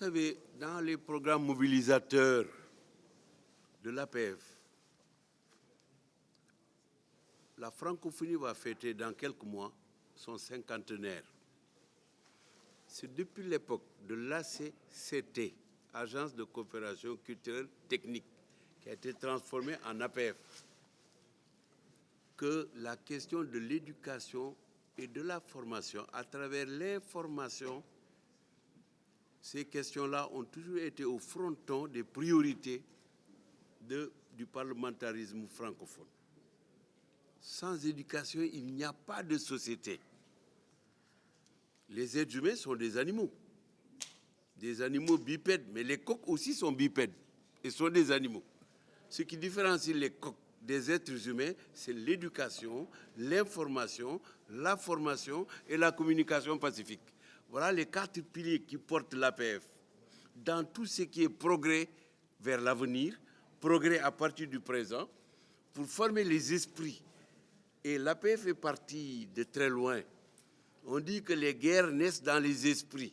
savez, dans les programmes mobilisateurs de l'APF, la francophonie va fêter dans quelques mois son cinquantenaire. C'est depuis l'époque de l'ACCT, Agence de coopération culturelle technique, qui a été transformée en APF, que la question de l'éducation et de la formation, à travers l'information, ces questions-là ont toujours été au fronton des priorités du parlementarisme francophone. Sans éducation, il n'y a pas de société. Les êtres humains sont des animaux bipèdes, mais les coqs aussi sont bipèdes et sont des animaux. Ce qui différencie les coqs des êtres humains, c'est l'éducation, l'information, la formation et la communication pacifique. Voilà les 4 piliers qui portent l'APF dans tout ce qui est progrès vers l'avenir, progrès à partir du présent, pour former les esprits. Et l'APF est partie de très loin. On dit que les guerres naissent dans les esprits.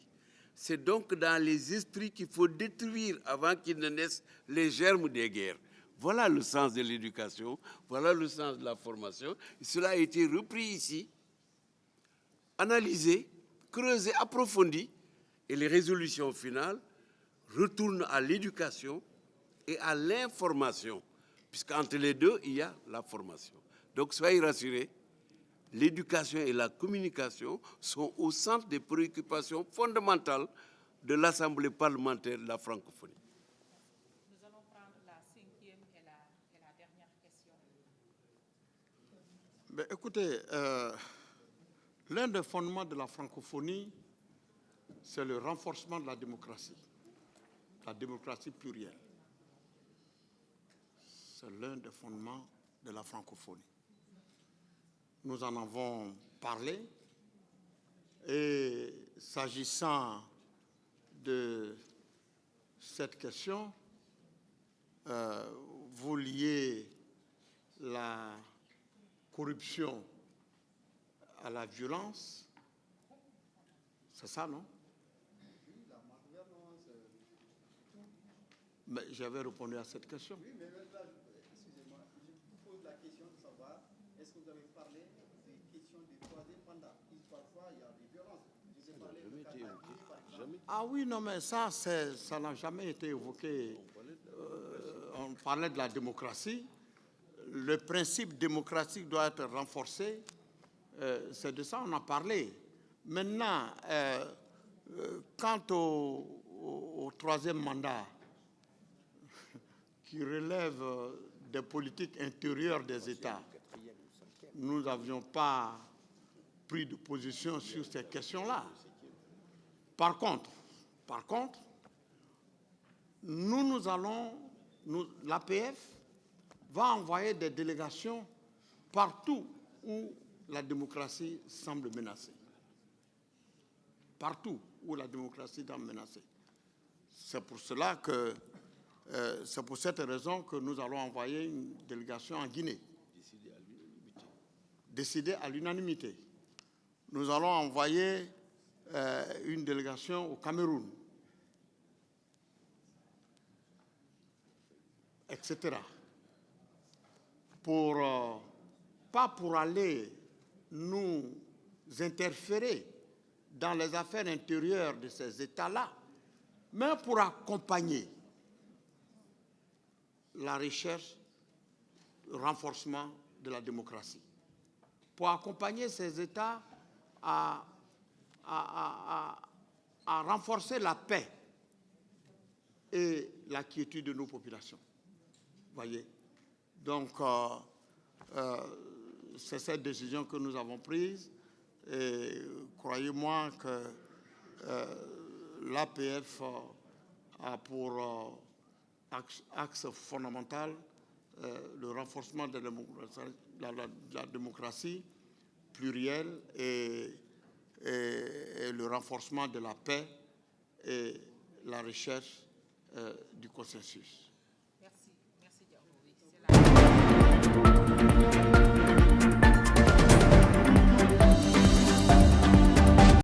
C'est donc dans les esprits qu'il faut détruire avant qu'ils ne naissent les germes des guerres. Voilà le sens de l'éducation, voilà le sens de la formation. Et cela a été repris ici, analysé, creusé, approfondi, et les résolutions finales retournent à l'éducation et à l'information, puisqu'entre les deux, il y a la formation. Donc soyez rassurés, l'éducation et la communication sont au centre des préoccupations fondamentales de l'Assemblée parlementaire de la francophonie. Nous allons prendre la 5e et la dernière question. Ben, écoutez, l'un des fondements de la francophonie, c'est le renforcement de la démocratie plurielle. C'est l'un des fondements de la francophonie. Nous en avons parlé et s'agissant de cette question, vous liez la corruption à la violence, c'est ça, non? Mais j'avais répondu à cette question. Oui, mais là, excusez-moi, je vous pose la question de savoir, est-ce que vous avez parlé des questions du troisième mandat? Parfois, il y a des violences. Je vous ai parlé de Kadhafi, par exemple. Ah oui, non, mais ça n'a jamais été évoqué. On parlait de la démocratie. Le principe démocratique doit être renforcé. C'est de ça qu'on a parlé. Maintenant, quant au troisième mandat, qui relève des politiques intérieures des États, nous n'avions pas pris de position sur ces questions-là. Par contre, l'APF va envoyer des délégations partout où la démocratie semble menacée. Partout où la démocratie semble menacée. C'est pour cela que c'est pour cette raison que nous allons envoyer une délégation en Guinée. Décidée à l'unanimité. Nous allons envoyer une délégation au Cameroun, etc. Pas pour aller nous interférer dans les affaires intérieures de ces États-là, mais pour accompagner la recherche, le renforcement de la démocratie. Pour accompagner ces États à renforcer la paix et la quiétude de nos populations. Voyez. Donc, c'est cette décision que nous avons prise. Et croyez-moi que l'APF a pour axe fondamental le renforcement de la démocratie plurielle et le renforcement de la paix et la recherche du consensus. Merci. Merci, Diaw.